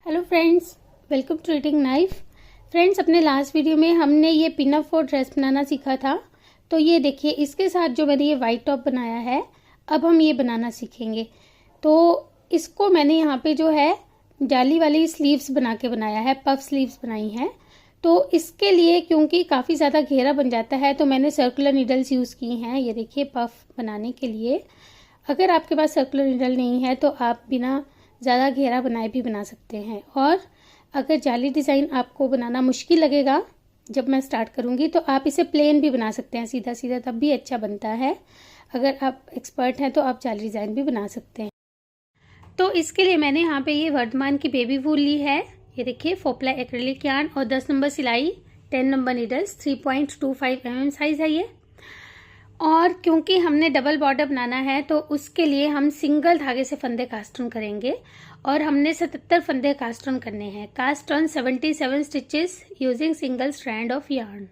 Hello friends, welcome to reading knife. Friends, अपने last video में हमने ये पिन अप फॉर ड्रेस बनाना सीखा था। तो ये देखिए, इसके साथ जो मैंने ये वाइट टॉप बनाया है, अब हम ये बनाना सीखेंगे। तो इसको मैंने यहाँ पे जो है जाली वाली स्लीव्स बना के बनाया है, पफ स्लीव्स बनाई हैं। तो इसके लिए क्योंकि काफ़ी ज़्यादा घेरा बन जाता है तो मैंने सर्कुलर नीडल्स यूज़ की हैं। ये देखिए, पफ बनाने के लिए। अगर आपके पास सर्कुलर नीडल नहीं है तो आप बिना ज़्यादा घेरा बनाए भी बना सकते हैं। और अगर जाली डिज़ाइन आपको बनाना मुश्किल लगेगा जब मैं स्टार्ट करूँगी तो आप इसे प्लेन भी बना सकते हैं, सीधा सीधा, तब भी अच्छा बनता है। अगर आप एक्सपर्ट हैं तो आप जाली डिज़ाइन भी बना सकते हैं। तो इसके लिए मैंने यहाँ पे ये वर्धमान की बेबी वूल ली है। ये देखिए, 4 प्लाई एक्रेलिक यार्न और 10 नंबर सिलाई, 10 नंबर नीडल्स, 3.25 mm साइज़ है ये। और क्योंकि हमने डबल बॉर्डर बनाना है तो उसके लिए हम सिंगल धागे से फंदे कास्ट ऑन करेंगे और हमने 77 फंदे कास्ट ऑन करने हैं। Cast on 77 stitches using single strand of yarn.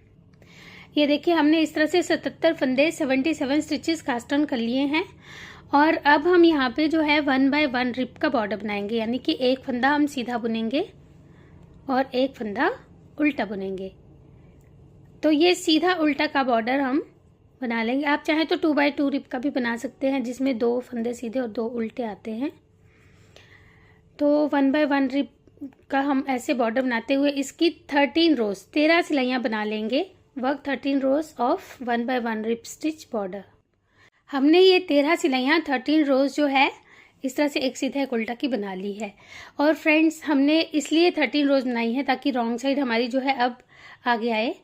ये देखिए, हमने इस तरह से 77 फंदे 77 स्टिचेस कास्ट ऑन कर लिए हैं। और अब हम यहाँ पे जो है 1 बाय 1 रिप का बॉर्डर बनाएंगे, यानी कि एक फंदा हम सीधा बुनेंगे और एक फंदा उल्टा बुनेंगे। तो ये सीधा उल्टा का बॉर्डर हम बना लेंगे। आप चाहें तो 2 बाय 2 रिप का भी बना सकते हैं, जिसमें 2 फंदे सीधे और 2 उल्टे आते हैं। तो 1 बाय 1 रिप का हम ऐसे बॉर्डर बनाते हुए इसकी 13 रोज 13 सिलाइयाँ बना लेंगे। Work 13 rows of 1 by 1 rib stitch border. हमने ये 13 सिलाइयाँ 13 रोज जो है इस तरह से एक सीधा एक उल्टा की बना ली है। और फ्रेंड्स, हमने इसलिए 13 रोज बनाई है ताकि रॉन्ग साइड हमारी जो है अब आगे आए।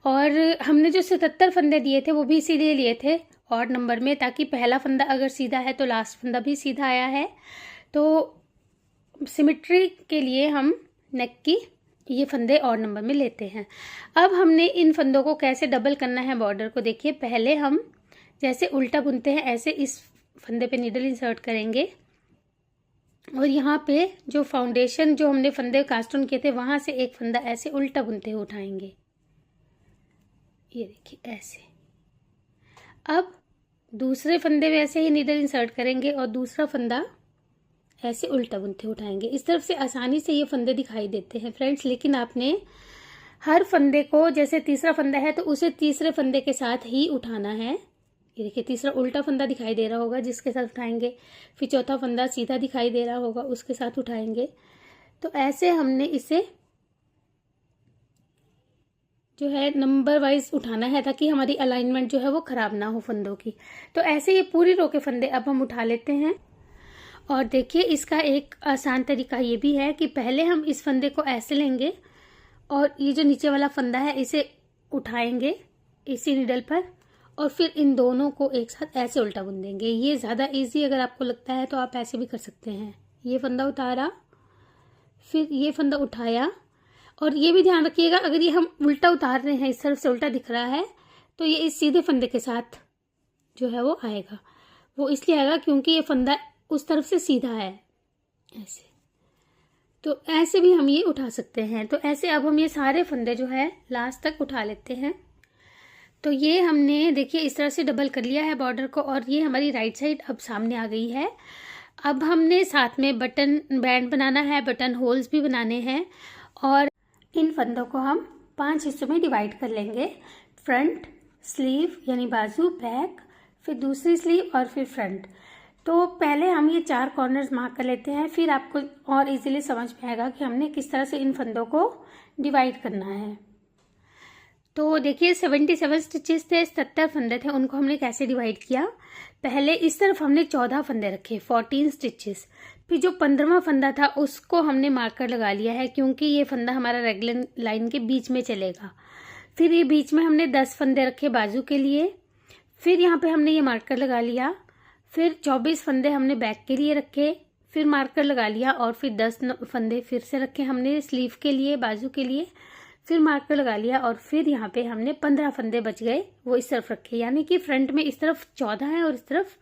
और हमने जो 77 फंदे दिए थे वो भी इसीलिए लिए थे ऑड नंबर में, ताकि पहला फंदा अगर सीधा है तो लास्ट फंदा भी सीधा आया है। तो सिमेट्री के लिए हम नेक की ये फंदे ऑड नंबर में लेते हैं। अब हमने इन फंदों को कैसे डबल करना है बॉर्डर को देखिए। पहले हम जैसे उल्टा बुनते हैं ऐसे इस फंदे पे नीडल इंसर्ट करेंगे और यहाँ पे जो फाउंडेशन जो हमने फंदे कास्ट ऑन किए थे वहाँ से एक फंदा ऐसे उल्टा बुनते हुए उठाएंगे। ये देखिए ऐसे। अब दूसरे फंदे में ऐसे ही नीडल इंसर्ट करेंगे और दूसरा फंदा ऐसे उल्टा बुनते उठाएंगे। इस तरफ से आसानी से ये फंदे दिखाई देते हैं फ्रेंड्स, लेकिन आपने हर फंदे को, जैसे तीसरा फंदा है तो उसे तीसरे फंदे के साथ ही उठाना है। ये देखिए, तीसरा उल्टा फंदा दिखाई दे रहा होगा जिसके साथ उठाएंगे, फिर चौथा फंदा सीधा दिखाई दे रहा होगा उसके साथ उठाएंगे। तो ऐसे हमने इसे जो है नंबर वाइज उठाना है ताकि हमारी अलाइनमेंट जो है वो ख़राब ना हो फंदों की। तो ऐसे ये पूरी रो के फंदे अब हम उठा लेते हैं। और देखिए, इसका एक आसान तरीका ये भी है कि पहले हम इस फंदे को ऐसे लेंगे और ये जो नीचे वाला फंदा है इसे उठाएंगे इसी नीडल पर और फिर इन दोनों को एक साथ ऐसे उल्टा बुन देंगे। ये ज़्यादा ईजी अगर आपको लगता है तो आप ऐसे भी कर सकते हैं। ये फंदा उतारा, फिर ये फंदा उठाया। और ये भी ध्यान रखिएगा, अगर ये हम उल्टा उतार रहे हैं, इस तरफ से उल्टा दिख रहा है, तो ये इस सीधे फंदे के साथ जो है वो आएगा। वो इसलिए आएगा क्योंकि ये फंदा उस तरफ से सीधा है ऐसे। तो ऐसे भी हम ये उठा सकते हैं। तो ऐसे अब हम ये सारे फंदे जो है लास्ट तक उठा लेते हैं। तो ये हमने देखिए इस तरह से डबल कर लिया है बॉर्डर को और ये हमारी राइट साइड अब सामने आ गई है। अब हमने साथ में बटन बैंड बनाना है, बटन होल्स भी बनाने हैं। और इन फंदों को हम 5 हिस्सों में डिवाइड कर लेंगे। फ्रंट, स्लीव यानी बाजू, बैक, फिर दूसरी स्लीव और फिर फ्रंट। तो पहले हम ये 4 कॉर्नर्स मार्क कर लेते हैं, फिर आपको और इजीली समझ में आएगा कि हमने किस तरह से इन फंदों को डिवाइड करना है। तो देखिए, 77 स्टिचेस थे, 77 फंदे थे, उनको हमने कैसे डिवाइड किया। पहले इस तरफ हमने 14 फंदे रखे, 14 स्टिचेस। फिर जो 15वां फंदा था उसको हमने मार्कर लगा लिया है क्योंकि ये फंदा हमारा रेगुलर लाइन के बीच में चलेगा। फिर ये बीच में हमने 10 फंदे रखे बाजू के लिए, फिर यहाँ पे हमने ये मार्कर लगा लिया। फिर 24 फंदे हमने बैक के लिए रखे, फिर मार्कर लगा लिया और फिर 10 फंदे फिर से रखे हमने स्लीव के लिए, बाजू के लिए, फिर मार्कर लगा लिया और फिर यहाँ पे हमने 15 फंदे बच गए वो इस तरफ रखे। यानी कि फ्रंट में इस तरफ 14 है और इस तरफ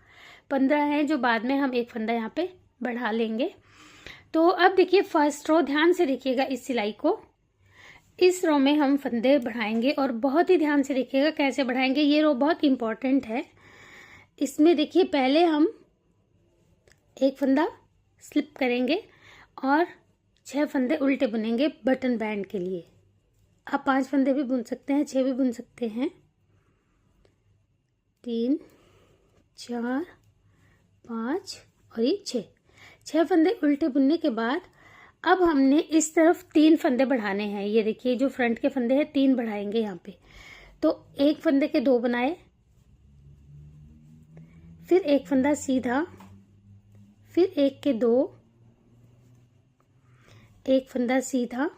15 है, जो बाद में हम एक फंदा यहाँ पे बढ़ा लेंगे। तो अब देखिए, फर्स्ट रो ध्यान से देखिएगा इस सिलाई को। इस रो में हम फंदे बढ़ाएंगे और बहुत ही ध्यान से देखिएगा कैसे बढ़ाएंगे। ये रो बहुत इंपॉर्टेंट है। इसमें देखिए, पहले हम एक फंदा स्लिप करेंगे और 6 फंदे उल्टे बुनेंगे बटन बैंड के लिए। आप 5 फंदे भी बुन सकते हैं, 6 भी बुन सकते हैं। 3 4 5 और ये 6 फंदे उल्टे बुनने के बाद अब हमने इस तरफ 3 फंदे बढ़ाने हैं। ये देखिए जो फ्रंट के फंदे हैं 3 बढ़ाएंगे यहाँ पे। तो एक फंदे के 2 बनाए, फिर एक फंदा सीधा, फिर एक के 2, एक फंदा सीधा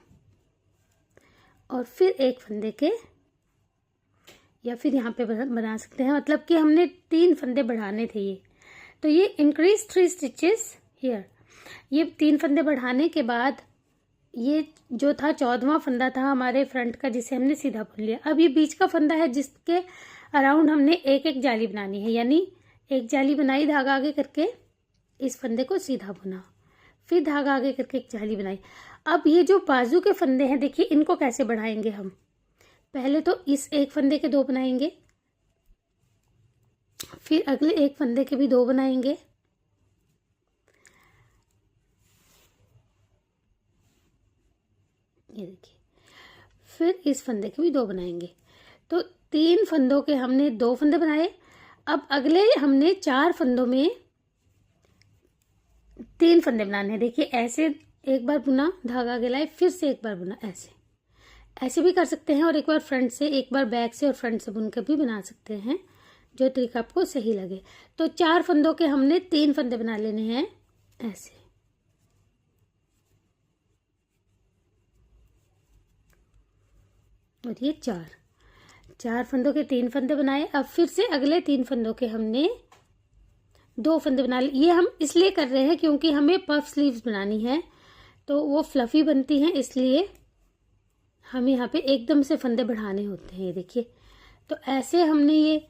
और फिर एक फंदे के, या फिर यहाँ पे बना सकते हैं, मतलब कि हमने 3 फंदे बढ़ाने थे ये। तो ये इंक्रीज 3 स्टिचेस हियर। ये 3 फंदे बढ़ाने के बाद ये जो था 14वां फंदा था हमारे फ्रंट का, जिसे हमने सीधा बुन लिया। अब ये बीच का फंदा है जिसके अराउंड हमने एक एक जाली बनानी है, यानी एक जाली बनाई, धागा आगे करके इस फंदे को सीधा बुना, फिर धागा आगे करके एक जाली बनाई। अब ये जो बाजू के फंदे हैं देखिए, इनको कैसे बढ़ाएंगे हम। पहले तो इस एक फंदे के 2 बनाएंगे, फिर अगले एक फंदे के भी 2 बनाएंगे, ये देखिए, फिर इस फंदे के भी 2 बनाएंगे। तो 3 फंदों के हमने 2 फंदे बनाए। अब अगले हमने 4 फंदों में 3 फंदे बनाने हैं। देखिए ऐसे एक बार बुना, धागा आगे लाए, फिर से एक बार बुना, ऐसे भी कर सकते हैं, और एक बार फ्रंट से, एक बार बैक से और फ्रंट से बुनकर भी बना सकते हैं, जो तरीका आपको सही लगे। तो 4 फंदों के हमने 3 फंदे बना लेने हैं ऐसे। और ये 4 फंदों के 3 फंदे बनाए। अब फिर से अगले 3 फंदों के हमने 2 फंदे बना लिए। ये हम इसलिए कर रहे हैं क्योंकि हमें पफ स्लीव्स बनानी है, तो वो फ्लफी बनती हैं, इसलिए हमें यहाँ पे एकदम से फंदे बढ़ाने होते हैं। ये देखिए, तो ऐसे हमने ये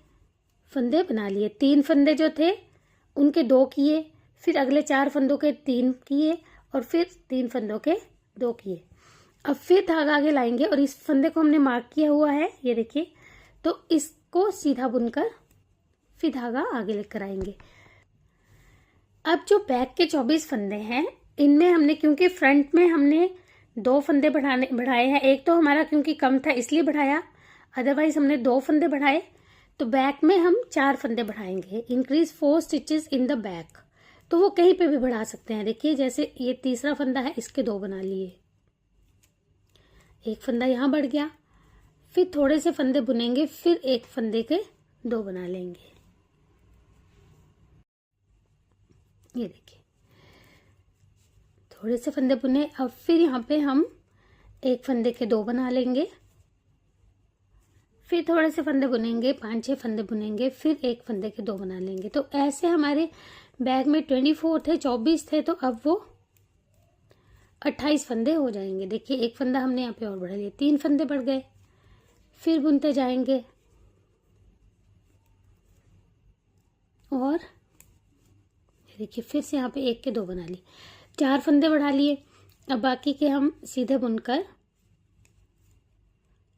फंदे बना लिए। 3 फंदे जो थे उनके 2 किए, फिर अगले 4 फंदों के 3 किए, और फिर 3 फंदों के 2 किए। अब फिर धागा आगे लाएंगे और इस फंदे को हमने मार्क किया हुआ है, ये देखिए, तो इसको सीधा बुनकर फिर धागा आगे लेकर आएंगे। अब जो बैक के 24 फंदे हैं, इनमें हमने, क्योंकि फ्रंट में हमने 2 फंदे बढ़ाए हैं, एक तो हमारा क्योंकि कम था इसलिए बढ़ाया, अदरवाइज हमने 2 फंदे बढ़ाए, तो बैक में हम 4 फंदे बढ़ाएंगे। Increase 4 stitches in the back. तो वो कहीं पे भी बढ़ा सकते हैं। देखिए जैसे ये तीसरा फंदा है, इसके 2 बना लिए, एक फंदा यहाँ बढ़ गया, फिर थोड़े से फंदे बुनेंगे, फिर एक फंदे के 2 बना लेंगे। ये देखिए, थोड़े से फंदे बुने। अब फिर यहाँ पे हम एक फंदे के 2 बना लेंगे, फिर थोड़े से फंदे बुनेंगे, 5-6 फंदे बुनेंगे, फिर एक फंदे के 2 बना लेंगे। तो ऐसे हमारे बैग में 24 थे, 24 थे, तो अब वो 28 फंदे हो जाएंगे। देखिए एक फंदा हमने यहाँ पे और बढ़ा लिया, 3 फंदे बढ़ गए, फिर बुनते जाएंगे, और देखिए फिर से यहाँ पे एक के 2 बना लिए, 4 फंदे बढ़ा लिए। अब बाकी के हम सीधे बुनकर,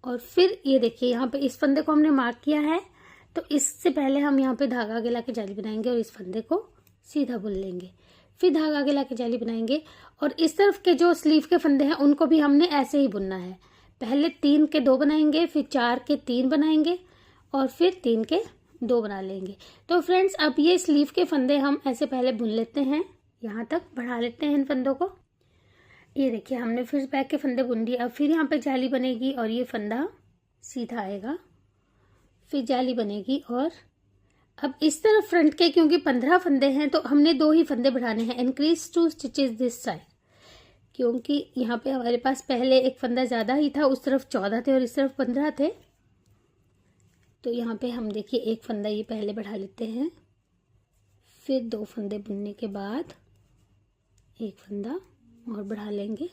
और फिर ये देखिए यहाँ पे इस फंदे को हमने मार्क किया है, तो इससे पहले हम यहाँ पे धागा आगे ला के जाली बनाएंगे और इस फंदे को सीधा बुन लेंगे, फिर धागा आगे ला के जाली बनाएंगे। और इस तरफ के जो स्लीव के फंदे हैं उनको भी हमने ऐसे ही बुनना है। पहले 3 के 2 बनाएंगे, फिर 4 के 3 बनाएंगे, और फिर 3 के 2 बना लेंगे। तो फ्रेंड्स अब ये स्लीव के फंदे हम ऐसे पहले बुन लेते हैं, यहाँ तक बढ़ा लेते हैं इन फंदों को। ये देखिए हमने फिर बैक के फंदे बुन दिए। अब फिर यहाँ पे जाली बनेगी और ये फंदा सीधा आएगा, फिर जाली बनेगी। और अब इस तरफ फ्रंट के क्योंकि 15 फंदे हैं तो हमने 2 ही फंदे बढ़ाने हैं। इंक्रीज 2 स्टिचेस दिस साइड, क्योंकि यहाँ पे हमारे पास पहले एक फंदा ज़्यादा ही था, उस तरफ 14 थे और इस तरफ 15 थे। तो यहाँ पे हम देखिए एक फंदा ये पहले बढ़ा लेते हैं, फिर 2 फंदे बुनने के बाद एक फंदा और बढ़ा लेंगे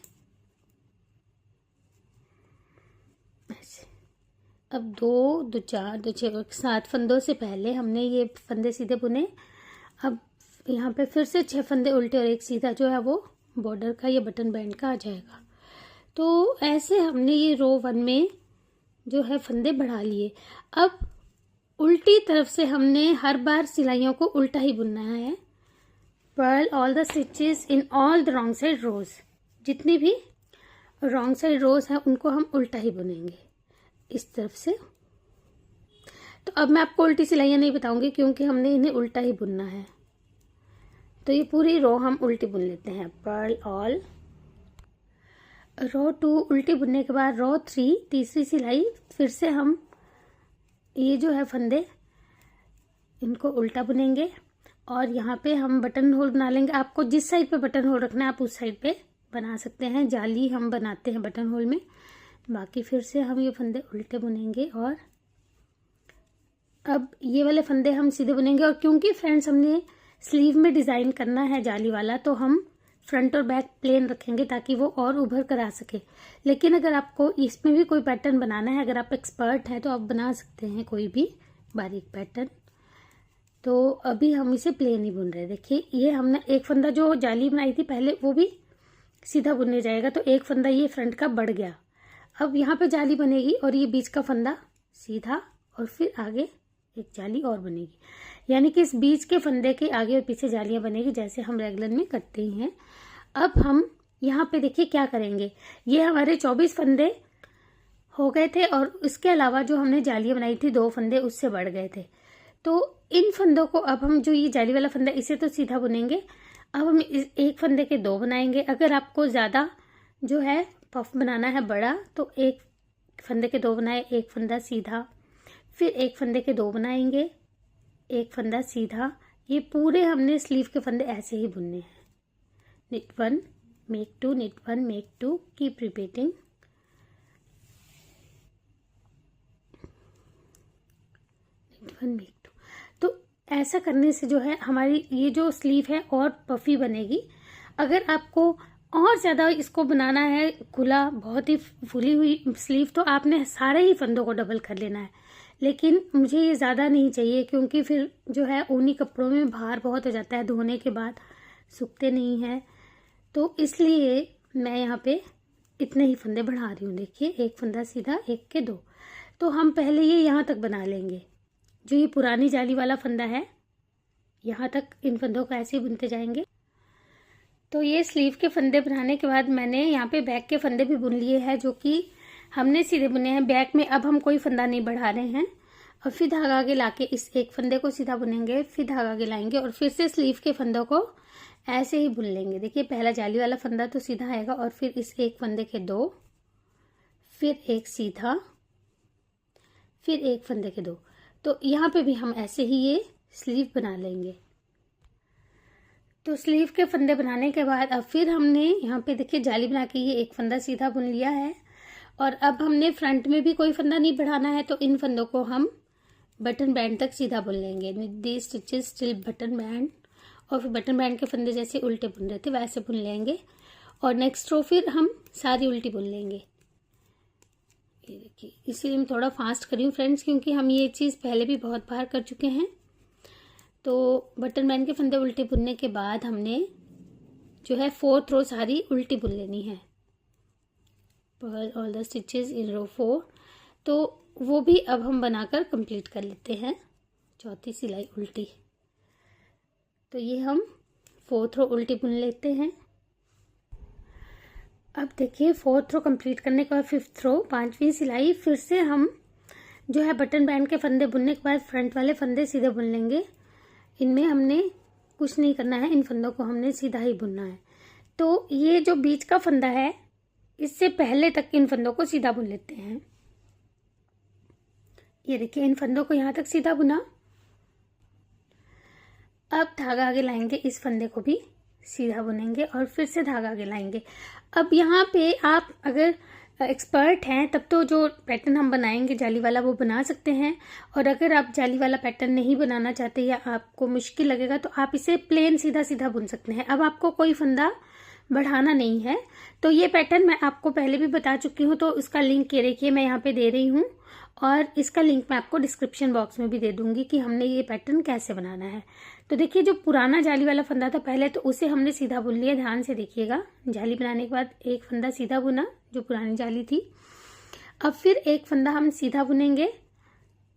ऐसे। अब 2 2 4 2 6 7 फंदों से पहले हमने ये फंदे सीधे बुने। अब यहाँ पे फिर से 6 फंदे उल्टे और एक सीधा जो है वो बॉर्डर का, ये बटन बैंड का आ जाएगा। तो ऐसे हमने ये रो 1 में जो है फंदे बढ़ा लिए। अब उल्टी तरफ से हमने हर बार सिलाइयों को उल्टा ही बुनना है। Purl all the stitches in all the wrong side rows. जितनी भी रॉन्ग साइड रोज है उनको हम उल्टा ही बुनेंगे इस तरफ से। तो अब मैं आपको उल्टी सिलाइयाँ नहीं बताऊंगी क्योंकि हमने इन्हें उल्टा ही बुनना है। तो ये पूरी रो हम उल्टी बुन लेते हैं। पर्ल ऑल, रो 2 उल्टी बुनने के बाद रो 3 तीसरी सिलाई फिर से हम ये जो है फंदे इनको उल्टा बुनेंगे और यहाँ पे हम बटन होल बना लेंगे। आपको जिस साइड पे बटन होल रखना है आप उस साइड पे बना सकते हैं। जाली हम बनाते हैं बटन होल में। बाकी फिर से हम ये फंदे उल्टे बुनेंगे और अब ये वाले फंदे हम सीधे बुनेंगे। और क्योंकि फ्रेंड्स हमने स्लीव में डिज़ाइन करना है जाली वाला तो हम फ्रंट और बैक प्लेन रखेंगे ताकि वो और उभर कर आ सके। लेकिन अगर आपको इसमें भी कोई पैटर्न बनाना है, अगर आप एक्सपर्ट हैं तो आप बना सकते हैं कोई भी बारीक पैटर्न। तो अभी हम इसे प्लेन ही बुन रहे हैं। देखिए ये हमने एक फंदा जो जाली बनाई थी पहले वो भी सीधा बुनने जाएगा तो एक फंदा ये फ्रंट का बढ़ गया। अब यहाँ पे जाली बनेगी और ये बीच का फंदा सीधा और फिर आगे एक जाली और बनेगी। यानी कि इस बीच के फंदे के आगे और पीछे जालियां बनेगी जैसे हम रेगुलर में करते ही हैं। अब हम यहाँ पे देखिए क्या करेंगे, ये हमारे 24 फंदे हो गए थे और इसके अलावा जो हमने जालियां बनाई थी 2 फंदे उससे बढ़ गए थे। तो इन फंदों को अब हम जो ये जाली वाला फंदा इसे तो सीधा बुनेंगे। अब हम एक फंदे के 2 बनाएंगे। अगर आपको ज़्यादा जो है पफ बनाना है बड़ा तो एक फंदे के 2 बनाए, एक फंदा सीधा, फिर एक फंदे के 2 बनाएंगे, एक फंदा सीधा। ये पूरे हमने स्लीव के फंदे ऐसे ही बुनने हैं। knit 1 make 2 knit 1 make 2 keep repeating। knit 1 make 2। तो ऐसा करने से जो है हमारी ये जो स्लीव है और पफी बनेगी। अगर आपको और ज़्यादा इसको बनाना है खुला, बहुत ही फुली हुई स्लीव, तो आपने सारे ही फंदों को डबल कर लेना है। लेकिन मुझे ये ज़्यादा नहीं चाहिए क्योंकि फिर जो है ऊनी कपड़ों में भार बहुत हो जाता है, धोने के बाद सूखते नहीं हैं। तो इसलिए मैं यहाँ पे इतने ही फंदे बढ़ा रही हूँ। देखिए एक फंदा सीधा, एक के 2। तो हम पहले ये यहाँ तक बना लेंगे। जो ये पुरानी जाली वाला फंदा है यहाँ तक इन फंदों को ऐसे ही बुनते जाएंगे। तो ये स्लीव के फंदे बनाने के बाद मैंने यहाँ पे बैक के फंदे भी बुन लिए हैं जो कि हमने सीधे बुने हैं। बैक में अब हम कोई फंदा नहीं बढ़ा रहे हैं। और फिर धागा आगे लाके इस एक फंदे को सीधा बुनेंगे, फिर धागा आगे लाएंगे और फिर से स्लीव के फंदों को ऐसे ही बुन लेंगे। देखिए पहला जाली वाला फंदा तो सीधा आएगा और फिर इस एक फंदे के 2, फिर एक सीधा, फिर एक फंदे के 2। तो यहाँ पे भी हम ऐसे ही ये स्लीव बना लेंगे। तो स्लीव के फंदे बनाने के बाद अब फिर हमने यहाँ पे देखिए जाली बना के ये एक फंदा सीधा बुन लिया है। और अब हमने फ्रंट में भी कोई फंदा नहीं बढ़ाना है तो इन फंदों को हम बटन बैंड तक सीधा बुन लेंगे। दी स्टिचेस टिल बटन बैंड। और फिर बटन बैंड के फंदे जैसे उल्टे बुन रहे थे वैसे बुन लेंगे। और नेक्स्ट रो फिर हम सारी उल्टी बुन लेंगे। ये देखिए इसलिए मैं थोड़ा फास्ट करी हूँ फ्रेंड्स क्योंकि हम ये चीज़ पहले भी बहुत बार कर चुके हैं। तो बटन बैंड के फंदे उल्टे बुनने के बाद हमने जो है 4th रो सारी उल्टी बुन लेनी है। पर्ल ऑल द स्टिचेस इन रो 4। तो वो भी अब हम बनाकर कंप्लीट कर लेते हैं। 4थी सिलाई उल्टी। तो ये हम 4th रो उल्टी बुन लेते हैं। अब देखिए 4th रो कंप्लीट करने के बाद 5th रो 5वीं सिलाई फिर से हम जो है बटन बैंड के फंदे बुनने के बाद फ्रंट वाले फंदे सीधे बुन लेंगे। इनमें हमने कुछ नहीं करना है, इन फंदों को हमने सीधा ही बुनना है। तो ये जो बीच का फंदा है इससे पहले तक इन फंदों को सीधा बुन लेते हैं। ये देखिए इन फंदों को यहाँ तक सीधा बुना। अब धागा आगे लाएंगे, इस फंदे को भी सीधा बुनेंगे और फिर से धागा आगे लाएंगे। अब यहाँ पे आप अगर एक्सपर्ट हैं तब तो जो पैटर्न हम बनाएंगे जाली वाला वो बना सकते हैं। और अगर आप जाली वाला पैटर्न नहीं बनाना चाहते या आपको मुश्किल लगेगा तो आप इसे प्लेन सीधा सीधा बुन सकते हैं। अब आपको कोई फंदा बढ़ाना नहीं है। तो ये पैटर्न मैं आपको पहले भी बता चुकी हूँ तो इसका लिंक ये देखिए मैं यहाँ पे दे रही हूँ और इसका लिंक मैं आपको डिस्क्रिप्शन बॉक्स में भी दे दूंगी कि हमने ये पैटर्न कैसे बनाना है। तो देखिए जो पुराना जाली वाला फंदा था पहले तो उसे हमने सीधा बुन लिया। ध्यान से देखिएगा, जाली बनाने के बाद एक फंदा सीधा बुना जो पुरानी जाली थी। अब फिर एक फंदा हम सीधा बुनेंगे।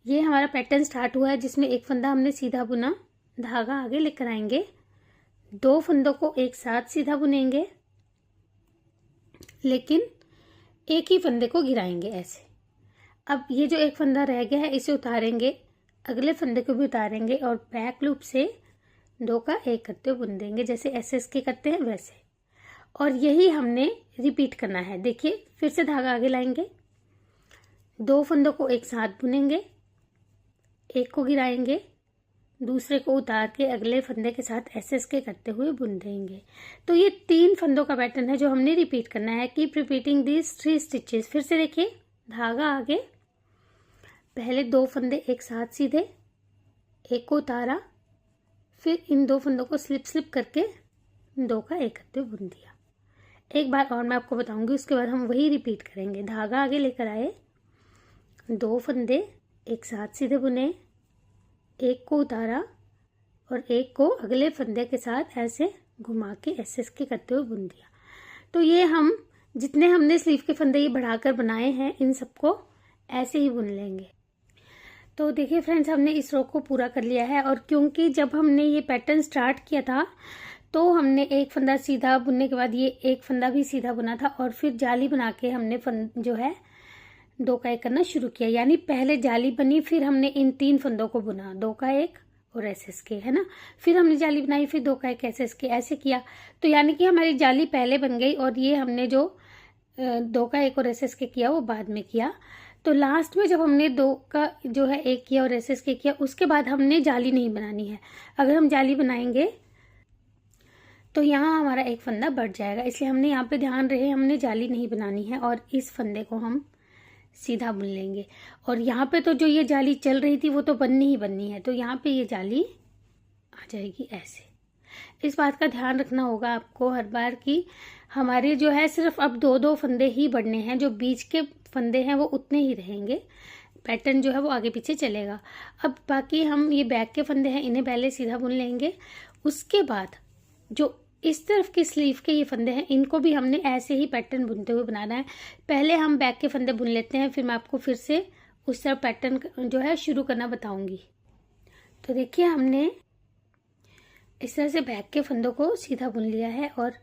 ये हमारा पैटर्न स्टार्ट हुआ है जिसमें एक फंदा हमने सीधा बुना, धागा आगे लेकर आएंगे, 2 फंदों को एक साथ सीधा बुनेंगे, लेकिन एक ही फंदे को गिराएंगे ऐसे। अब ये जो एक फंदा रह गया है इसे उतारेंगे, अगले फंदे को भी उतारेंगे और बैक लूप से 2 का 1 करते हुए बुन देंगे, जैसे एसएस के करते हैं वैसे। और यही हमने रिपीट करना है। देखिए फिर से धागा आगे लाएंगे, 2 फंदों को एक साथ बुनेंगे, एक को गिराएंगे, दूसरे को उतार के अगले फंदे के साथ एसएस के करते हुए बुन देंगे। तो ये 3 फंदों का पैटर्न है जो हमने रिपीट करना है। Keep repeating this 3 stitches. फिर से देखिए, धागा आगे, पहले 2 फंदे एक साथ सीधे, एक को उतारा, फिर इन 2 फंदों को स्लिप करके 2 का 1 करते हुए बुन दिया। एक बार और मैं आपको बताऊंगी, उसके बाद हम वही रिपीट करेंगे। धागा आगे लेकर आए, 2 फंदे एक साथ सीधे बुने, एक को उतारा और एक को अगले फंदे के साथ ऐसे घुमा के एसएस के करते हुए बुन दिया। तो ये हम जितने हमने स्लीव के फंदे ये बढ़ाकर बनाए हैं, इन सबको ऐसे ही बुन लेंगे। तो देखिए फ्रेंड्स, हमने इस रो को पूरा कर लिया है। और क्योंकि जब हमने ये पैटर्न स्टार्ट किया था तो हमने एक फंदा सीधा बुनने के बाद ये एक फंदा भी सीधा बुना था और फिर जाली बना के हमने जो है 2 का 1 करना शुरू किया। यानी पहले जाली बनी, फिर हमने इन 3 फंदों को बुना, 2 का 1 और एसएस के, है ना। फिर हमने जाली बनाई, फिर 2 का 1 एसएस के, ऐसे किया। तो यानी कि हमारी जाली पहले बन गई और ये हमने जो 2 का 1 और एसएस के किया वो बाद में किया। तो लास्ट में जब हमने 2 का जो है 1 किया और एसएस के किया, उसके बाद हमने जाली नहीं बनानी है। अगर हम जाली बनाएंगे तो यहाँ हमारा एक फंदा बढ़ जाएगा, इसलिए हमने यहाँ पे ध्यान रहे हमने जाली नहीं बनानी है। और इस फंदे को हम सीधा बुन लेंगे। और यहाँ पे तो जो ये जाली चल रही थी वो तो बननी ही बननी है, तो यहाँ पे ये जाली आ जाएगी ऐसे। इस बात का ध्यान रखना होगा आपको हर बार कि हमारे जो है सिर्फ अब 2-2 फंदे ही बढ़ने हैं, जो बीच के फंदे हैं वो उतने ही रहेंगे, पैटर्न जो है वो आगे पीछे चलेगा। अब बाकी हम ये बैक के फंदे हैं इन्हें पहले सीधा बुन लेंगे, उसके बाद जो इस तरफ की स्लीव के ये फंदे हैं इनको भी हमने ऐसे ही पैटर्न बुनते हुए बनाना है। पहले हम बैक के फंदे बुन लेते हैं, फिर मैं आपको फिर से उस तरफ पैटर्न जो है शुरू करना बताऊंगी। तो देखिए, हमने इस तरह से बैक के फंदों को सीधा बुन लिया है और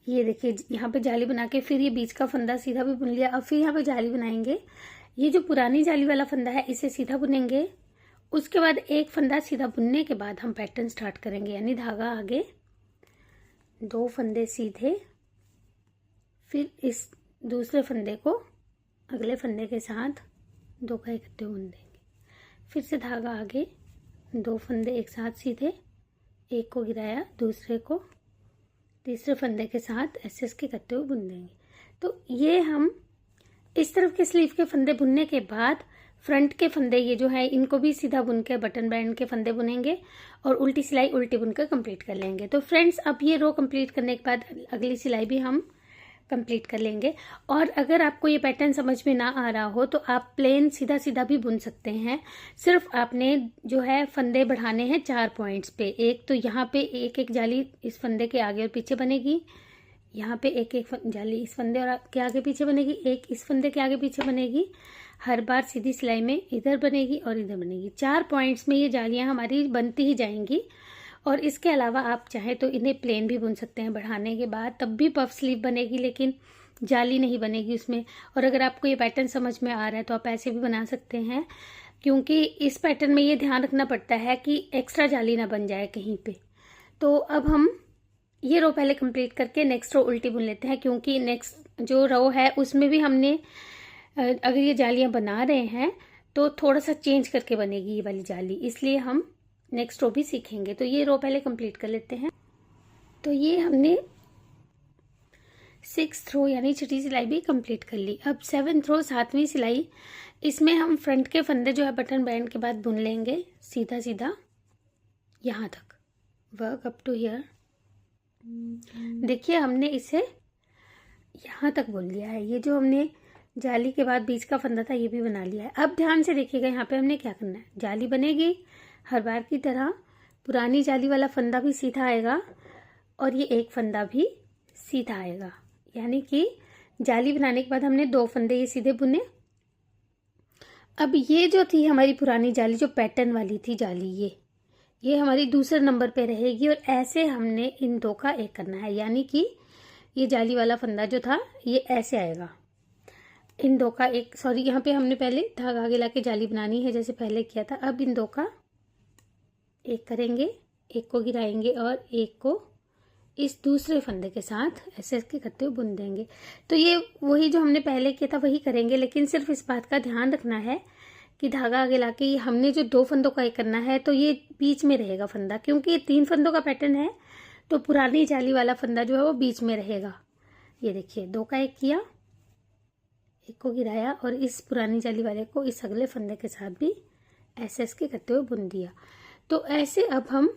ये देखिए यहाँ पे जाली बना के फिर ये बीच का फंदा सीधा भी बुन लिया। अब फिर यहाँ पे जाली बनाएंगे, ये जो पुरानी जाली वाला फंदा है इसे सीधा बुनेंगे, उसके बाद एक फंदा सीधा बुनने के बाद हम पैटर्न स्टार्ट करेंगे। यानी धागा आगे, 2 फंदे सीधे, फिर इस दूसरे फंदे को अगले फंदे के साथ 2 का 1 करते हुए बुन देंगे। फिर से धागा आगे, 2 फंदे एक साथ सीधे, एक को गिराया, दूसरे को तीसरे फंदे के साथ एसएस के करते हुए बुन देंगे। तो ये हम इस तरफ के स्लीव के फंदे बुनने के बाद फ्रंट के फंदे ये जो है इनको भी सीधा बुनकर बटन बैंड के फंदे बुनेंगे और उल्टी सिलाई उल्टी बुनकर कंप्लीट कर लेंगे। तो फ्रेंड्स, अब ये रो कंप्लीट करने के बाद अगली सिलाई भी हम कंप्लीट कर लेंगे। और अगर आपको ये पैटर्न समझ में ना आ रहा हो तो आप प्लेन सीधा सीधा भी बुन सकते हैं। सिर्फ आपने जो है फंदे बढ़ाने हैं 4 पॉइंट्स पे। एक तो यहाँ पे एक एक जाली इस फंदे के आगे और पीछे बनेगी, यहाँ पे एक एक जाली इस फंदे और के आगे पीछे बनेगी, एक इस फंदे के आगे पीछे बनेगी। हर बार सीधी सिलाई में इधर बनेगी और इधर बनेगी। 4 पॉइंट्स में ये जालियाँ हमारी बनती ही जाएंगी। और इसके अलावा आप चाहे तो इन्हें प्लेन भी बुन सकते हैं बढ़ाने के बाद, तब भी पफ स्लीव बनेगी लेकिन जाली नहीं बनेगी उसमें। और अगर आपको ये पैटर्न समझ में आ रहा है तो आप ऐसे भी बना सकते हैं, क्योंकि इस पैटर्न में ये ध्यान रखना पड़ता है कि एक्स्ट्रा जाली ना बन जाए कहीं पे। तो अब हम ये रो पहले कंप्लीट करके नेक्स्ट रो उल्टी बुन लेते हैं, क्योंकि नेक्स्ट जो रो है उसमें भी हमने अगर ये जालियाँ बना रहे हैं तो थोड़ा सा चेंज करके बनेगी ये वाली जाली, इसलिए हम नेक्स्ट रो भी सीखेंगे। तो ये रो पहले कंप्लीट कर लेते हैं। तो ये हमने 6th रो यानी छठी सिलाई भी कंप्लीट कर ली। अब 7th रो 7वीं सिलाई, इसमें हम फ्रंट के फंदे जो है बटन बैंड के बाद बुन लेंगे सीधा सीधा यहाँ तक, वर्क अप टू हियर। देखिए हमने इसे यहाँ तक बुन लिया है। ये जो हमने जाली के बाद बीच का फंदा था ये भी बना लिया है। अब ध्यान से देखिएगा यहाँ पे हमने क्या करना है। जाली बनेगी हर बार की तरह, पुरानी जाली वाला फंदा भी सीधा आएगा और ये एक फंदा भी सीधा आएगा। यानी कि जाली बनाने के बाद हमने 2 फंदे ये सीधे बुने। अब ये जो थी हमारी पुरानी जाली, जो पैटर्न वाली थी जाली, ये हमारी दूसरे नंबर पे रहेगी और ऐसे हमने इन 2 का 1 करना है। यानी कि ये जाली वाला फंदा जो था ये ऐसे आएगा। इन दो का एक, सॉरी यहाँ पे हमने पहले धागा आगे ला के जाली बनानी है जैसे पहले किया था। अब इन दो का एक करेंगे, एक को गिराएंगे और एक को इस दूसरे फंदे के साथ ऐसे ऐसे करते हुए बुन देंगे। तो ये वही जो हमने पहले किया था वही करेंगे, लेकिन सिर्फ इस बात का ध्यान रखना है कि धागा आगे लाके ये हमने जो 2 फंदों का एक करना है तो ये बीच में रहेगा फंदा, क्योंकि ये 3 फंदों का पैटर्न है तो पुरानी जाली वाला फंदा जो है वो बीच में रहेगा। ये देखिए 2 का एक किया, एक को गिराया और इस पुरानी जाली वाले को इस अगले फंदे के साथ भी ऐसे ऐसे करते हुए बुन दिया। तो ऐसे अब हम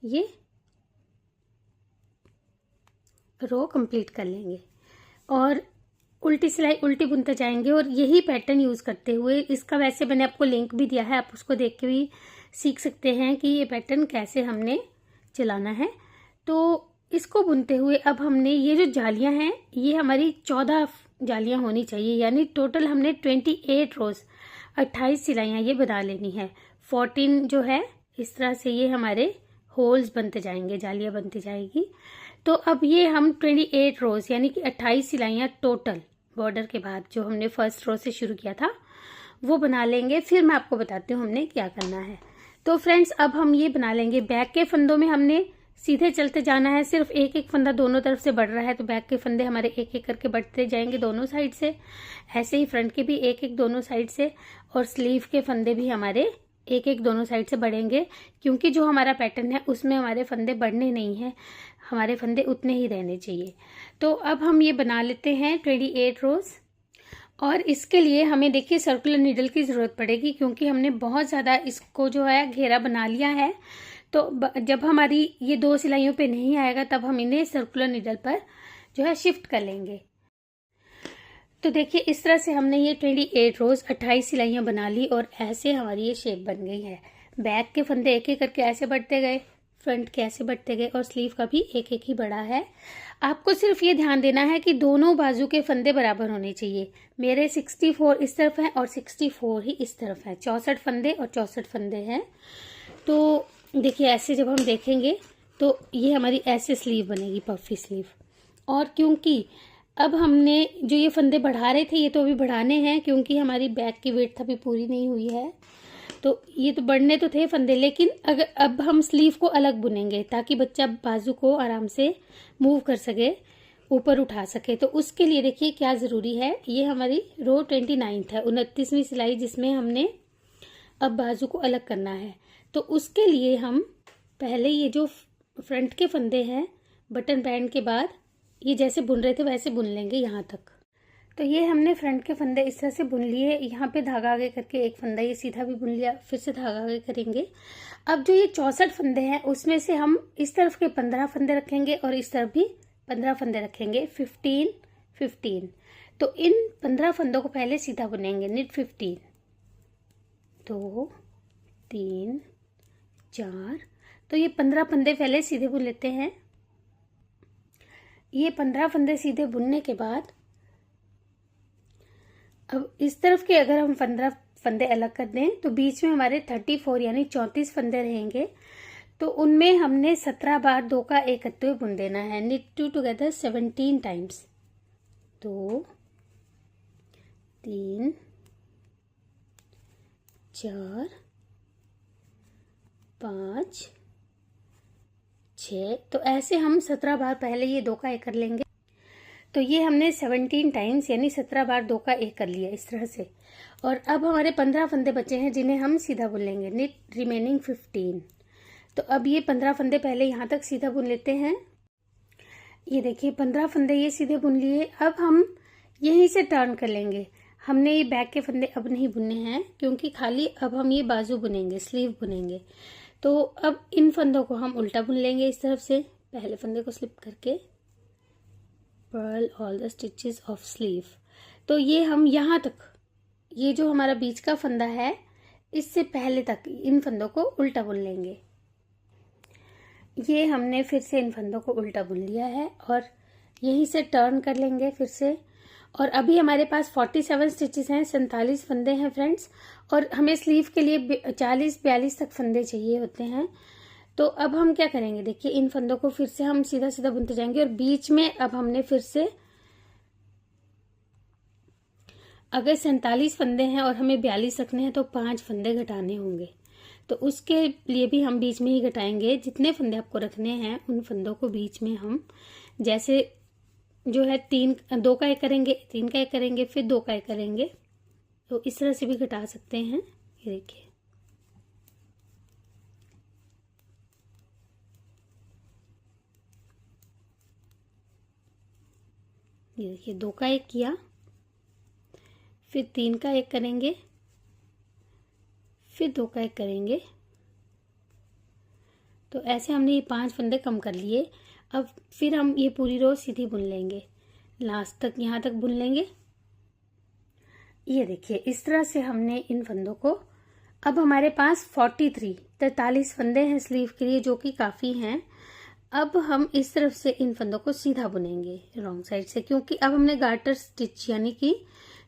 ये रो कंप्लीट कर लेंगे और उल्टी सिलाई उल्टी बुनते जाएंगे और यही पैटर्न यूज़ करते हुए, इसका वैसे मैंने आपको लिंक भी दिया है, आप उसको देख के भी सीख सकते हैं कि ये पैटर्न कैसे हमने चलाना है। तो इसको बुनते हुए अब हमने ये जो जालियां हैं ये हमारी 14 जालियां होनी चाहिए, यानी टोटल हमने 28 रोज 28 सिलाइयाँ ये बना लेनी है। 14 जो है इस तरह से ये हमारे होल्स बनते जाएंगे, जालियां बनती जाएगी। तो अब ये हम 28 रोज यानी कि 28 सिलाइयाँ टोटल बॉर्डर के बाद जो हमने फर्स्ट रो से शुरू किया था वो बना लेंगे। फिर मैं आपको बताती हूँ हमने क्या करना है। तो फ्रेंड्स अब हम ये बना लेंगे। बैक के फंदों में हमने सीधे चलते जाना है, सिर्फ एक एक फंदा दोनों तरफ से बढ़ रहा है तो बैक के फंदे हमारे एक एक करके बढ़ते जाएंगे दोनों साइड से। ऐसे ही फ्रंट के भी एक एक दोनों साइड से, और स्लीव के फंदे भी हमारे एक एक दोनों साइड से बढ़ेंगे, क्योंकि जो हमारा पैटर्न है उसमें हमारे फंदे बढ़ने नहीं हैं, हमारे फंदे उतने ही रहने चाहिए। तो अब हम ये बना लेते हैं 28 रोज। और इसके लिए हमें देखिए सर्कुलर नीडल की ज़रूरत पड़ेगी, क्योंकि हमने बहुत ज़्यादा इसको जो है घेरा बना लिया है। तो जब हमारी ये 2 सिलाइयों पे नहीं आएगा तब हम इन्हें सर्कुलर नीडल पर जो है शिफ्ट कर लेंगे। तो देखिए इस तरह से हमने ये 28 रोज 28 सिलाइयाँ बना ली और ऐसे हमारी ये शेप बन गई है। बैक के फंदे एक एक करके ऐसे बढ़ते गए, फ्रंट के ऐसे बढ़ते गए और स्लीव का भी एक एक ही बढ़ा है। आपको सिर्फ ये ध्यान देना है कि दोनों बाजू के फंदे बराबर होने चाहिए। मेरे 64 इस तरफ हैं और 64 ही इस तरफ है, 64 फंदे और 64 फंदे हैं। तो देखिए ऐसे जब हम देखेंगे तो ये हमारी ऐसे स्लीव बनेगी, पफी स्लीव। और क्योंकि अब हमने जो ये फंदे बढ़ा रहे थे ये तो अभी बढ़ाने हैं, क्योंकि हमारी बैक की विड्थ अभी पूरी नहीं हुई है। तो ये तो बढ़ने तो थे फंदे, लेकिन अगर अब हम स्लीव को अलग बुनेंगे ताकि बच्चा बाजू को आराम से मूव कर सके, ऊपर उठा सके। तो उसके लिए देखिए क्या ज़रूरी है, ये हमारी रो 29 है, 29वीं सिलाई, जिसमें हमने अब बाजू को अलग करना है। तो उसके लिए हम पहले ये जो फ्रंट के फंदे हैं बटन बैंड के बाद ये जैसे बुन रहे थे वैसे बुन लेंगे यहाँ तक। तो ये हमने फ्रंट के फंदे इस तरह से बुन लिए, यहाँ पे धागा आगे करके एक फंदा ये सीधा भी बुन लिया, फिर से धागा आगे करेंगे। अब जो ये 64 फंदे हैं उसमें से हम इस तरफ के 15 फंदे रखेंगे और इस तरफ भी 15 फंदे रखेंगे, 15 15। तो इन 15 फंदों को पहले सीधा बुनेंगे, निट 15, 2 3 4। तो ये 15 फंदे पहले सीधे बुन लेते हैं। ये 15 फंदे सीधे बुनने के बाद अब इस तरफ के अगर हम 15 फंदे अलग कर दें तो बीच में हमारे 34 यानी 34 फंदे रहेंगे। तो उनमें हमने 17 बार 2 का एक करते हुए बुन देना है, निट 2 टुगेदर 17 टाइम्स। 2 3 4 5 6। तो ऐसे हम 17 बार पहले ये 2 का एक कर लेंगे। तो ये हमने 17 टाइम्स यानी 17 बार 2 का एक कर लिया इस तरह से। और अब हमारे 15 फंदे बचे हैं जिन्हें हम सीधा बुन लेंगे, निट रिमेनिंग 15। तो अब ये 15 फंदे पहले यहाँ तक सीधा बुन लेते हैं। ये देखिए 15 फंदे ये सीधे बुन लिए। अब हम यहीं से टर्न कर लेंगे। हमने ये बैक के फंदे अब नहीं बुनने हैं, क्योंकि खाली अब हम ये बाजू बुनेंगे, स्लीव बुनेंगे। तो अब इन फंदों को हम उल्टा बुन लेंगे इस तरफ से, पहले फंदे को स्लिप करके, purl all the stitches of sleeve. तो ये हम यहाँ तक, ये जो हमारा बीच का फंदा है इससे पहले तक इन फंदों को उल्टा बुन लेंगे। ये हमने फिर से इन फंदों को उल्टा बुन लिया है और यहीं से टर्न कर लेंगे फिर से। और अभी हमारे पास 47 स्टिचेस हैं, 47 फंदे हैं फ्रेंड्स। और हमें स्लीव के लिए 40-42 तक फंदे चाहिए होते हैं। तो अब हम क्या करेंगे, देखिए इन फंदों को फिर से हम सीधा सीधा बुनते जाएंगे और बीच में अब हमने फिर से, अगर 47 फंदे हैं और हमें 42 रखने हैं तो 5 फंदे घटाने होंगे। तो उसके लिए भी हम बीच में ही घटाएंगे। जितने फंदे आपको रखने हैं उन फंदों को बीच में हम जैसे जो है 2 का 1 करेंगे, 3 का 1 करेंगे, फिर 2 का 1 करेंगे। तो इस तरह से भी घटा सकते हैं। ये देखिए, ये देखिए 2 का 1 किया, फिर 3 का 1 करेंगे, फिर 2 का 1 करेंगे। तो ऐसे हमने ये 5 फंदे कम कर लिए। अब फिर हम ये पूरी रो सीधी बुन लेंगे, लास्ट तक यहाँ तक बुन लेंगे। ये देखिए इस तरह से हमने इन फंदों को, अब हमारे पास 43 फंदे हैं स्लीव के लिए, जो कि काफ़ी हैं। अब हम इस तरफ से इन फंदों को सीधा बुनेंगे रॉन्ग साइड से, क्योंकि अब हमने गार्टर स्टिच यानी कि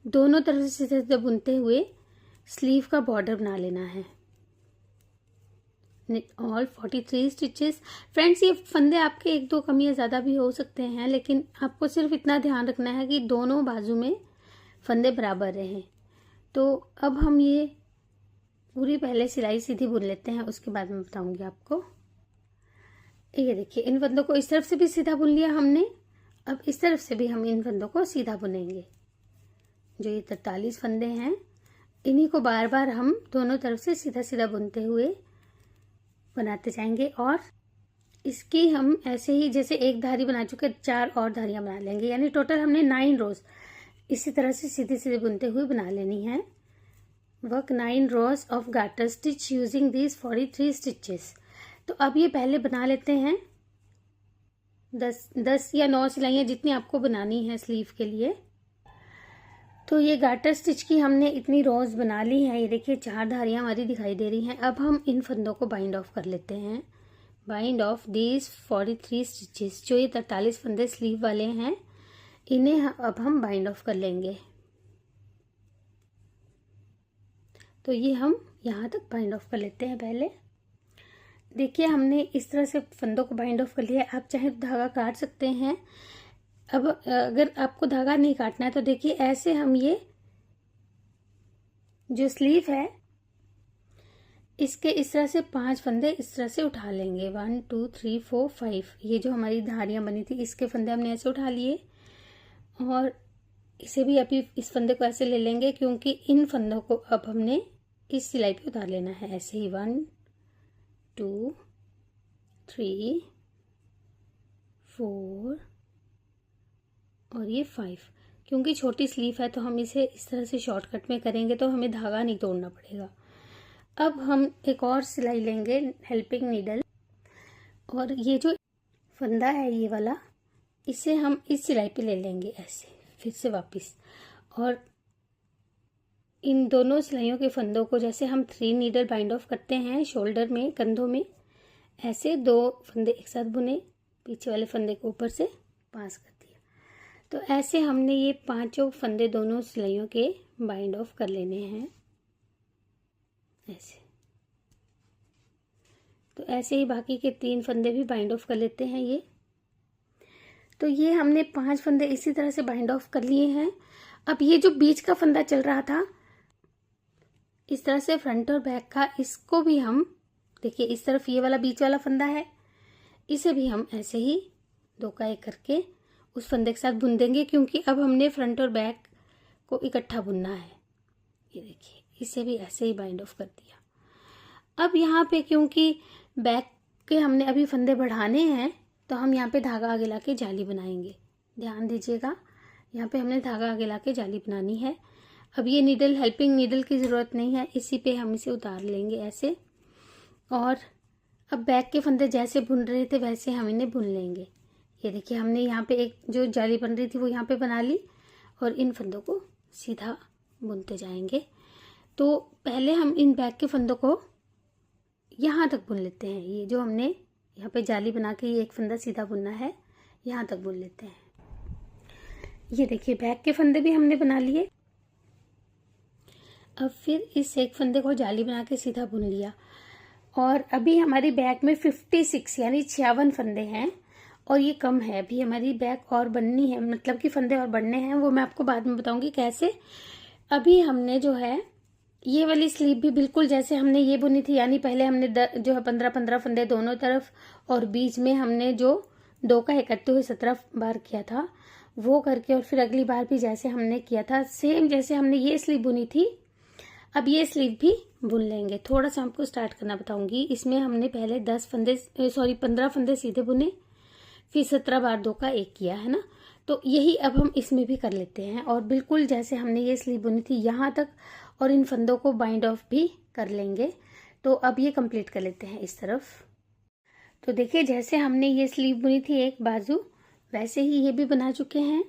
दोनों तरफ से सीधे सीधे बुनते हुए स्लीव का बॉर्डर बना लेना है। All 43 stitches. फ्रेंड्स, ये फंदे आपके 1-2 कम या ज़्यादा भी हो सकते हैं, लेकिन आपको सिर्फ इतना ध्यान रखना है कि दोनों बाजू में फंदे बराबर रहें। तो अब हम ये पूरी पहले सिलाई सीधी बुन लेते हैं, उसके बाद मैं बताऊंगी आपको। ये देखिए इन फंदों को इस तरफ से भी सीधा बुन लिया हमने। अब इस तरफ से भी हम इन फंदों को सीधा बुनेंगे। जो ये 43 फंदे हैं, इन्हीं को बार बार हम दोनों तरफ से सीधा सीधा बुनते हुए बनाते जाएंगे। और इसकी हम ऐसे ही जैसे एक धारी बना चुके 4 और धारियां बना लेंगे, यानी टोटल हमने 9 रोज इसी तरह से सीधे सीधे बुनते हुए बना लेनी है। Work 9 rose of garter stitch using these 43 stitches. तो अब ये पहले बना लेते हैं 10 या 9 सिलाइयाँ जितनी आपको बनानी है स्लीव के लिए। तो ये गार्टर स्टिच की हमने इतनी रोज बना ली है। ये देखिए 4 धारियां हमारी दिखाई दे रही हैं। अब हम इन फंदों को बाइंड ऑफ कर लेते हैं। Bind of these 43 stitches. जो ये 43 फंदे स्लीव वाले हैं, इन्हें अब हम बाइंड ऑफ कर लेंगे। तो ये हम यहाँ तक बाइंड ऑफ कर लेते हैं पहले। देखिए हमने इस तरह से फंदों को बाइंड ऑफ कर लिया। आप चाहे तो धागा काट सकते हैं। अब अगर आपको धागा नहीं काटना है तो देखिए ऐसे हम ये जो स्लीव है इसके इस तरह से 5 फंदे इस तरह से उठा लेंगे। 1 2 3 4 5। ये जो हमारी धारियां बनी थी इसके फंदे हमने ऐसे उठा लिए और इसे भी अभी इस फंदे को ऐसे ले लेंगे, क्योंकि इन फंदों को अब हमने इस सिलाई पे उतार लेना है। ऐसे ही 1 2 3 4 और ये 5। क्योंकि छोटी स्लीव है तो हम इसे इस तरह से शॉर्टकट में करेंगे तो हमें धागा नहीं तोड़ना पड़ेगा। अब हम एक और सिलाई लेंगे हेल्पिंग नीडल, और ये जो फंदा है ये वाला, इसे हम इस सिलाई पे ले लेंगे ऐसे फिर से वापस। और इन दोनों सिलाइयों के फंदों को जैसे हम 3 नीडल बाइंड ऑफ करते हैं शोल्डर में, कंधों में, ऐसे 2 फंदे एक साथ बुने, पीछे वाले फंदे को ऊपर से पास कर दिया। तो ऐसे हमने ये 5 फंदे दोनों सिलाइयों के बाइंड ऑफ कर लेने हैं ऐसे। तो ऐसे ही बाकी के 3 फंदे भी बाइंड ऑफ कर लेते हैं ये। तो ये हमने 5 फंदे इसी तरह से बाइंड ऑफ कर लिए हैं। अब ये जो बीच का फंदा चल रहा था इस तरह से फ्रंट और बैक का, इसको भी हम देखिए इस तरफ ये वाला बीच वाला फंदा है, इसे भी हम ऐसे ही 2 का 1 करके उस फंदे के साथ बुन देंगे, क्योंकि अब हमने फ्रंट और बैक को इकट्ठा बुनना है। ये देखिए इसे भी ऐसे ही बाइंड ऑफ कर दिया। अब यहाँ पे क्योंकि बैक के हमने अभी फंदे बढ़ाने हैं तो हम यहाँ पे धागा आगे ला के जाली बनाएंगे। ध्यान दीजिएगा, यहाँ पे हमने धागा आगे ला के जाली बनानी है। अब ये नीडल हेल्पिंग नीडल की ज़रूरत नहीं है, इसी पे हम इसे उतार लेंगे ऐसे। और अब बैक के फंदे जैसे बुन रहे थे वैसे हम इन्हें बुन लेंगे। ये देखिए हमने यहाँ पे एक जो जाली बन रही थी वो यहाँ पे बना ली और इन फंदों को सीधा बुनते जाएंगे। तो पहले हम इन बैक के फंदों को यहाँ तक बुन लेते हैं। ये जो हमने यहाँ पे जाली बना के ये एक फंदा सीधा बुनना है, यहाँ तक बुन लेते हैं। ये देखिए बैक के फंदे भी हमने बना लिए। अब फिर इस एक फंदे को जाली बना के सीधा बुन लिया और अभी हमारी बैक में 56 यानी 56 फंदे हैं और ये कम है। अभी हमारी बैक और बननी है, मतलब कि फंदे और बनने हैं, वो मैं आपको बाद में बताऊंगी कैसे। अभी हमने जो है ये वाली स्लीव भी बिल्कुल जैसे हमने ये बुनी थी, यानी पहले हमने जो है 15-15 फंदे दोनों तरफ और बीच में हमने जो 2 का इकट्ठे हुए 17 बार किया था वो करके, और फिर अगली बार भी जैसे हमने किया था सेम जैसे हमने ये स्लीव बुनी थी, अब ये स्लीव भी बुन लेंगे। थोड़ा सा आपको स्टार्ट करना बताऊंगी। इसमें हमने पहले 15 फंदे सीधे बुने, फिर 17 बार 2 का 1 किया है ना, तो यही अब हम इसमें भी कर लेते हैं और बिल्कुल जैसे हमने ये स्लीव बुनी थी यहाँ तक, और इन फंदों को बाइंड ऑफ भी कर लेंगे। तो अब ये कंप्लीट कर लेते हैं इस तरफ। तो देखिए जैसे हमने ये स्लीव बुनी थी एक बाजू, वैसे ही ये भी बना चुके हैं।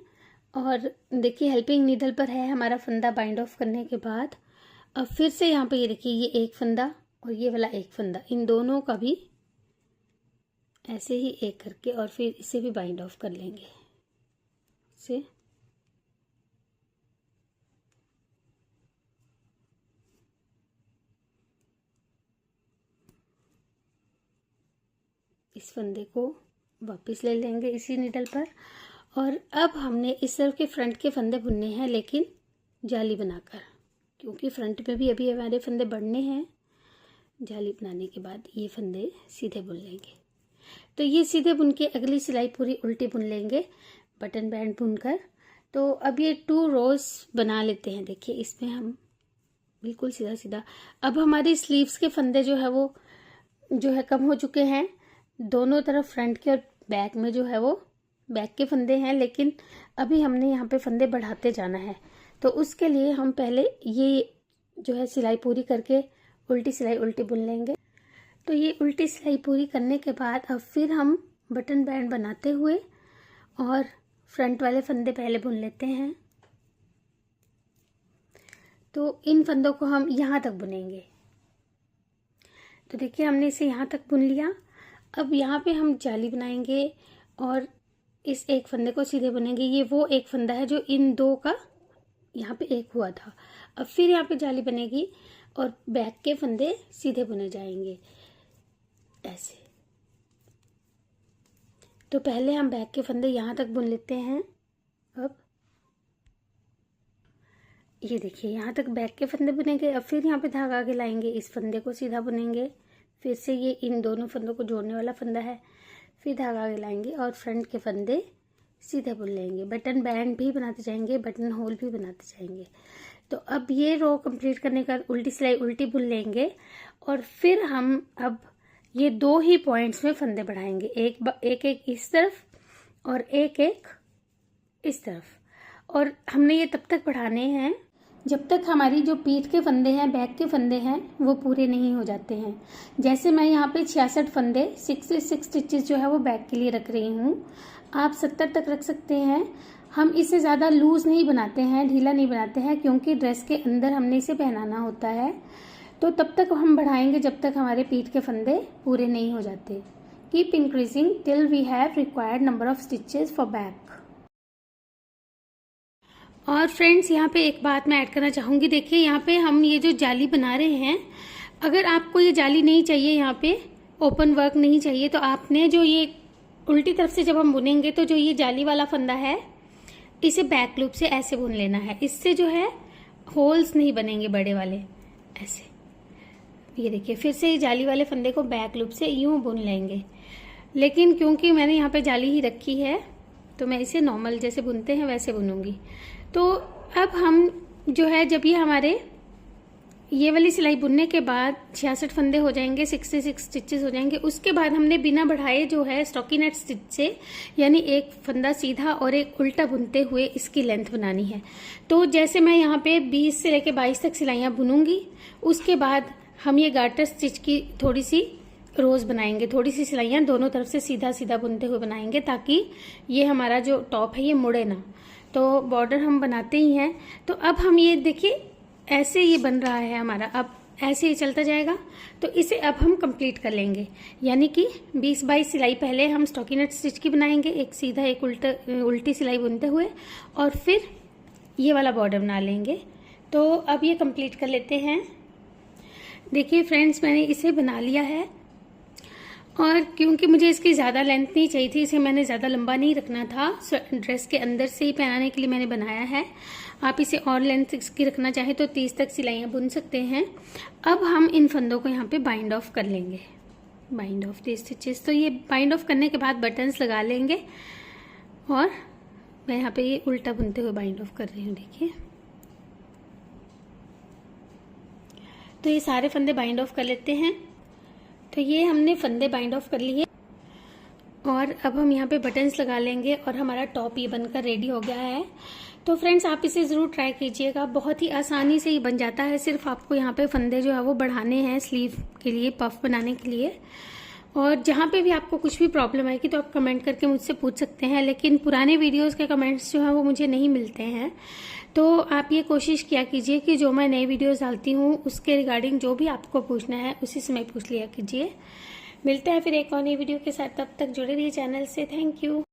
और देखिए हेल्पिंग नीडल पर है हमारा फंदा बाइंड ऑफ करने के बाद। अब फिर से यहाँ पे ये देखिए ये एक फंदा और ये वाला एक फंदा, इन दोनों का भी ऐसे ही एक करके और फिर इसे भी बाइंड ऑफ कर लेंगे से। इस फंदे को वापस ले लेंगे इसी नीडल पर। और अब हमने इस तरफ के फ्रंट के फंदे बुनने हैं, लेकिन जाली बनाकर, क्योंकि फ्रंट पे भी अभी हमारे फंदे बढ़ने हैं। जाली बनाने के बाद ये फंदे सीधे बुन लेंगे। तो ये सीधे बुन के अगली सिलाई पूरी उल्टी बुन लेंगे बटन बैंड बुनकर। तो अब ये 2 रोज बना लेते हैं। देखिए इसमें हम बिल्कुल सीधा सीधा, अब हमारी स्लीव्स के फंदे जो है वो जो है कम हो चुके हैं दोनों तरफ, फ्रंट के और बैक में जो है वो बैक के फंदे हैं, लेकिन अभी हमने यहाँ पे फंदे बढ़ाते जाना है। तो उसके लिए हम पहले ये जो है सिलाई पूरी करके उल्टी सिलाई उल्टी बुन लेंगे। तो ये उल्टी सिलाई पूरी करने के बाद अब फिर हम बटन बैंड बनाते हुए और फ्रंट वाले फंदे पहले बुन लेते हैं। तो इन फंदों को हम यहाँ तक बुनेंगे। तो देखिए हमने इसे यहाँ तक बुन लिया। अब यहाँ पे हम जाली बनाएंगे और इस एक फंदे को सीधे बुनेंगे। ये वो एक फंदा है जो इन 2 का यहाँ पे एक हुआ था। अब फिर यहाँ पे जाली बनेगी और बैक के फंदे सीधे बुने जाएंगे ऐसे। तो पहले हम बैक के फंदे यहाँ तक बुन लेते हैं। अब ये देखिए यहाँ तक बैक के फंदे बुनेंगे। अब फिर यहाँ पे धागा आगे लाएंगे, इस फंदे को सीधा बुनेंगे, फिर से ये इन दोनों फंदों को जोड़ने वाला फंदा है, फिर धागा आगे लाएंगे और फ्रंट के फंदे सीधे बुन लेंगे। बटन बैंड भी बनाते जाएंगे, बटन होल भी बनाते जाएंगे। तो अब ये रो कंप्लीट करने के बाद उल्टी सिलाई उल्टी बुन लेंगे और फिर हम अब ये 2 ही पॉइंट्स में फंदे बढ़ाएंगे, एक इस तरफ और एक इस तरफ। और हमने ये तब तक बढ़ाने हैं जब तक हमारी जो पीठ के फंदे हैं, बैक के फंदे हैं, वो पूरे नहीं हो जाते हैं। जैसे मैं यहाँ पे 66 फंदे 66 स्टिचेस जो है वो बैक के लिए रख रही हूँ। आप 70 तक रख सकते हैं। हम इसे ज़्यादा लूज नहीं बनाते हैं, ढीला नहीं बनाते हैं, क्योंकि ड्रेस के अंदर हमने इसे पहनाना होता है। तो तब तक हम बढ़ाएंगे जब तक हमारे पीठ के फंदे पूरे नहीं हो जाते। Keep increasing till we have required number of stitches for back. और फ्रेंड्स यहाँ पे एक बात मैं ऐड करना चाहूँगी। देखिए यहाँ पे हम ये जो जाली बना रहे हैं, अगर आपको ये जाली नहीं चाहिए, यहाँ पे ओपन वर्क नहीं चाहिए, तो आपने जो ये उल्टी तरफ से जब हम बुनेंगे तो जो ये जाली वाला फंदा है इसे बैक लूप से ऐसे बुन लेना है। इससे जो है होल्स नहीं बनेंगे बड़े वाले ऐसे। ये देखिए फिर से ये जाली वाले फंदे को बैक लूप से यूं बुन लेंगे। लेकिन क्योंकि मैंने यहाँ पे जाली ही रखी है तो मैं इसे नॉर्मल जैसे बुनते हैं वैसे बुनूंगी। तो अब हम जो है जब ये हमारे ये वाली सिलाई बुनने के बाद 66 फंदे हो जाएंगे, 66 स्टिचेस हो जाएंगे, उसके बाद हमने बिना बढ़ाए जो है स्टॉकीनेट स्टिच से, यानी एक फंदा सीधा और एक उल्टा बुनते हुए इसकी लेंथ बनानी है। तो जैसे मैं यहाँ पे 20 से लेके 22 तक सिलाइयाँ बुनूंगी, उसके बाद हम ये गार्टर स्टिच की थोड़ी सी रोज बनाएंगे, थोड़ी सी सिलाइयाँ दोनों तरफ से सीधा सीधा बुनते हुए बनाएंगे, ताकि ये हमारा जो टॉप है ये मुड़े ना। तो बॉर्डर हम बनाते ही हैं। तो अब हम ये देखिए ऐसे ये बन रहा है हमारा, अब ऐसे ही चलता जाएगा। तो इसे अब हम कंप्लीट कर लेंगे, यानी कि 20-22 सिलाई पहले हम स्टॉकीनेट स्टिच की बनाएंगे, एक सीधा एक उल्टी सिलाई बुनते हुए, और फिर ये वाला बॉर्डर बना लेंगे। तो अब ये कंप्लीट कर लेते हैं। देखिए फ्रेंड्स, मैंने इसे बना लिया है और क्योंकि मुझे इसकी ज़्यादा लेंथ नहीं चाहिए थी, इसे मैंने ज़्यादा लंबा नहीं रखना था, ड्रेस के अंदर से ही पहनाने के लिए मैंने बनाया है। आप इसे और लेंथ इसकी रखना चाहें तो 30 तक सिलाइयाँ बुन सकते हैं। अब हम इन फंदों को यहाँ पे बाइंड ऑफ कर लेंगे, बाइंड ऑफ दी स्टिचेस। तो ये बाइंड ऑफ करने के बाद बटन्स लगा लेंगे और मैं यहाँ पे ये उल्टा बुनते हुए बाइंड ऑफ कर रही हूँ। देखिए, तो ये सारे फंदे बाइंड ऑफ कर लेते हैं। तो ये हमने फंदे बाइंड ऑफ कर लिए और अब हम यहाँ पे बटन्स लगा लेंगे और हमारा टॉप ये बनकर रेडी हो गया है। तो फ्रेंड्स, आप इसे ज़रूर ट्राई कीजिएगा, बहुत ही आसानी से ये बन जाता है। सिर्फ आपको यहाँ पे फंदे जो है वो बढ़ाने हैं स्लीव के लिए, पफ बनाने के लिए। और जहाँ पे भी आपको कुछ भी प्रॉब्लम आएगी तो आप कमेंट करके मुझसे पूछ सकते हैं, लेकिन पुराने वीडियोस के कमेंट्स जो हैं वो मुझे नहीं मिलते हैं। तो आप ये कोशिश किया कीजिए कि जो मैं नई वीडियोस डालती हूँ उसके रिगार्डिंग जो भी आपको पूछना है उसी समय पूछ लिया कीजिए। मिलते हैं फिर एक और नई वीडियो के साथ, तब तक जुड़े रहिए चैनल से। Thank you.